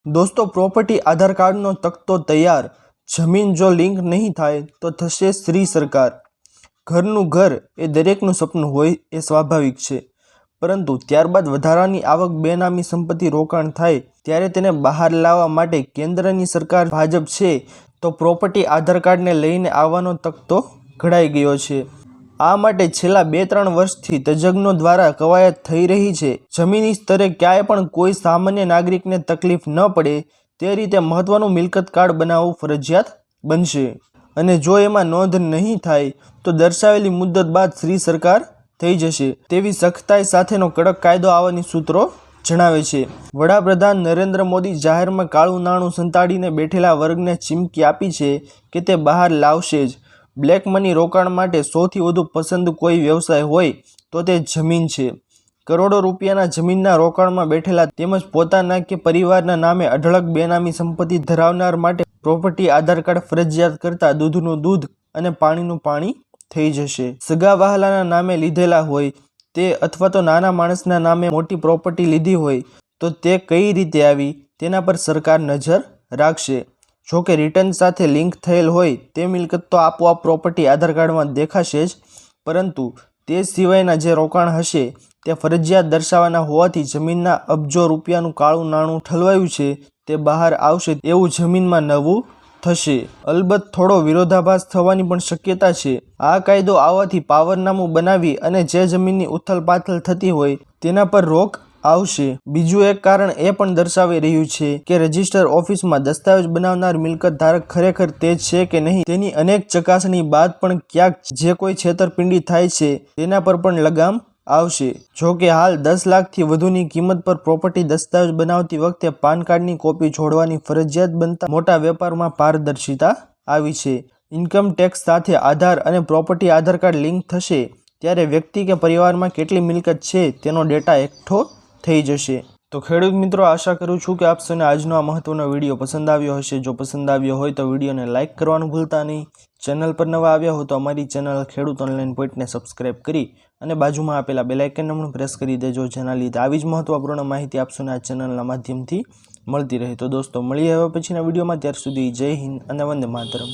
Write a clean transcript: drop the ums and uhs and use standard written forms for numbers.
दोस्तों प्रॉपर्टी आधार कार्डનો તકતો તૈયાર। જમીન જો લિંક નહીં થાય તો થશે શ્રી સરકાર। ઘરનું ઘર એ દરેકનું સપનું હોય એ સ્વાભાવિક છે, પરંતુ ત્યારબાદ વધારાની આવક બેનામી સંપત્તિ રોકાણ થાય ત્યારે તેને બહાર લાવવા માટે કેન્દ્રની સરકાર ભાજપ છે તો પ્રોપર્ટી આધાર કાર્ડને લઈને આવવાનો તકતો ઘડાઈ ગયો છે। આ માટે છેલ્લા 2-3 વર્ષથી તજજ્ઞો દ્વારા કવાયત થઈ રહી છે। જમીની સ્તરે ક્યાંય પણ કોઈ સામાન્ય નાગરિકને તકલીફ ન પડે તે રીતે મહત્વનું મિલકત કાર્ડ બનાવવું ફરજિયાત બનશે, અને જો એમાં નોંધ નહીં થાય તો દર્શાવેલી મુદ્દત બાદ શ્રી સરકાર થઈ જશે તેવી સખ્તાઈ સાથેનો કડક કાયદો આવવાની સૂત્રો જણાવે છે। વડાપ્રધાન નરેન્દ્ર મોદી જાહેરમાં કાળું નાણું સંતાડીને બેઠેલા વર્ગને ચીમકી આપી છે કે તે બહાર લાવશે જ। બ્લેક મની રોકાણ માટે સૌથી વધુ પસંદ કોઈ વ્યવસાય હોય તો તે જમીન છે। કરોડો રૂપિયાના જમીનના રોકાણમાં બેઠેલા તેમજ પોતાના કે પરિવારના નામે અઢળક બેનામી સંપત્તિ ધરાવનાર માટે પ્રોપર્ટી આધાર કાર્ડ ફરજિયાત કરતા દૂધનું દૂધ અને પાણીનું પાણી થઈ જશે। સગા વહાલાના નામે લીધેલા હોય તે અથવા તો નાના માણસના નામે મોટી પ્રોપર્ટી લીધી હોય તો તે કઈ રીતે આવી તેના પર સરકાર નજર રાખશે। જો કે રિટર્ન સાથે લિંક થયેલ હોય તે મિલકત તો આપોઆપ પ્રોપર્ટી આધાર કાર્ડમાં દેખાશે જ, પરંતુ તે સિવાયના જે રોકાણ હશે તે ફરજિયાત દર્શાવવાના હોવાથી જમીનના અબજો રૂપિયાનું કાળું નાણું ઠલવાયું છે તે બહાર આવશે એવું જમીનમાં નવું થશે। અલબત્ત થોડો વિરોધાભાસ થવાની પણ શક્યતા છે। આ કાયદો આવવાથી પાવરનામું બનાવી અને જે જમીનની ઉથલપાથલ થતી હોય તેના પર રોક આવશે। બીજું એક કારણ એ પણ દર્શાવી રહ્યું છે કે રજિસ્ટર ઓફિસમાં દસ્તાવેજ બનાવનાર મિલકત ધારક ખરેખર તે છે કે નહીં તેની અનેક ચકાસણી બાદ પણ ક્યાંક જે કોઈ છેતરપિંડી થાય છે તેના પર પણ લગામ આવશે। જો કે હાલ 10 લાખથી વધુની કિંમત પર પ્રોપર્ટી દસ્તાવેજ બનાવતી વખતે પાન કાર્ડની કોપી જોડવાની ફરજિયાત બનતા મોટા વેપારમાં પારદર્શિતા આવી છે। ઇન્કમ ટેક્સ સાથે આધાર અને પ્રોપર્ટી આધાર કાર્ડ લિંક થશે ત્યારે વ્યક્તિ કે પરિવારમાં કેટલી મિલકત છે તેનો ડેટા એકઠો થઈ જશે। તો ખેડૂત મિત્રો, આશા કરું છું કે આપ સૌને આજનો આ મહત્વનો વિડીયો પસંદ આવ્યો હશે। જો પસંદ આવ્યો હોય તો વિડીયોને લાઇક કરવાનું ભૂલતા નહીં। ચેનલ પર નવા આવ્યા હો તો અમારી ચેનલ ખેડૂત ઓનલાઈન પોઈન્ટને સબસ્ક્રાઇબ કરી અને બાજુમાં આપેલા બેલ આઇકનને પણ પ્રેસ કરી દેજો, જેના લીધે આવી જ મહત્વપૂર્ણ માહિતી આપ સૌને આ ચેનલના માધ્યમથી મળતી રહે। તો દોસ્તો મળીએ હવે પછીના વિડીયોમાં, ત્યાર સુધી જય હિન્દ અને વંદે માતરમ।